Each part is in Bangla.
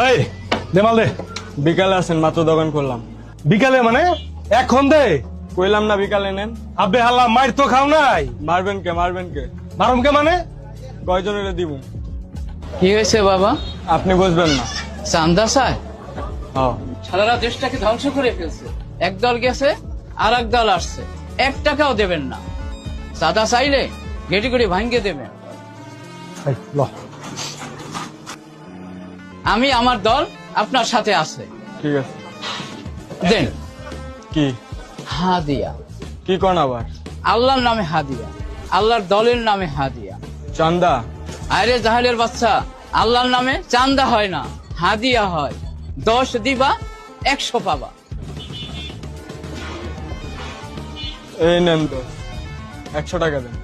এই দে মাল দে। বিকালে আসেন, মাত্র দোকান করলাম। বিকালে মানে এখন দে। কইলাম না বিকালে নেন। আবে হাল্লা মার তো খাও নাই। মারবেন কে, মারবেন কে? মারুম কে মানে? কয়জনের দিব? কি হয়েছে বাবা? আপনি বুঝবেন না। চান্দা চায়? হ্যাঁ। সারা দেশটাকে ধ্বংস করে ফেলছে। এক দল গেছে আর এক দল আসছে, 1 টাকাও দেবেন না। চাঁদা চাইলে গেটি গেটি ভাঙ্গে দেবেন। এই, ল। আমি আমার দল আপনার সাথে আছে। ঠিক আছে। দেন। কি হাদিয়া। কি কোন আবার? আল্লাহর নামে হাদিয়া, আল্লাহর দলের নামে হাদিয়া। চান্দা? আরে জাহেলের বাচ্চা, আল্লাহর নামে চান্দা হয় না, হাদিয়া হয়। 10 দিবা 100 পাবা। এই নেন তো, 100 টাকা দেন।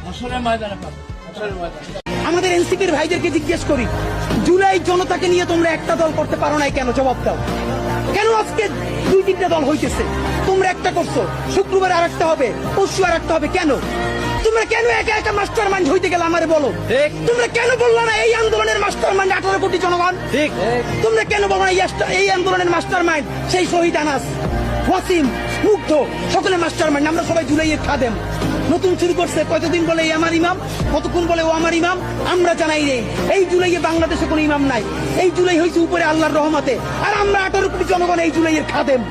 আসরের ময়দানে পাবা, আসরের ময়দানে। আমাদের এনসিপির ভাইদেরকে জিজ্ঞেস করি, জুলাই জনতাকে নিয়ে তোমরা একটা দল করতে পারো নাই কেন? জবাব দাও। কেন আজকে 2-3টা দল হইতেছে? তোমরা একটা করছো, শুক্রবার আর একটা হবে, পরশু আর একটা হবে। কেন তোমরা কেন একা একা মাস্টার মাইন্ড হইতে গেলে আমারে বলো? তোমরা কেন বললা না এই আন্দোলনের মাস্টার মাইন্ড 18 কোটি জনগণ? তোমরা কেন বলো না এই আন্দোলনের মাস্টার মাইন্ড সেই শহীদ আনাস, ওয়াসিম, মুগ্ধ, সকলে মাস্টার মাইন্ড। আমরা সবাই জুলাইয়ের খাদেম। নতুন শুরু করছে, কতদিন বলে এই আমার ইমাম, কতক্ষণ বলে ও আমার ইমাম। আমরা জানাই রে এই জুলাইয়ে বাংলাদেশে কোনো ইমাম নাই। এই জুলাই হয়েছে উপরে আল্লাহর রহমতে, আর আমরা 18 কোটি জনগণ এই জুলাইয়ের খাদেম।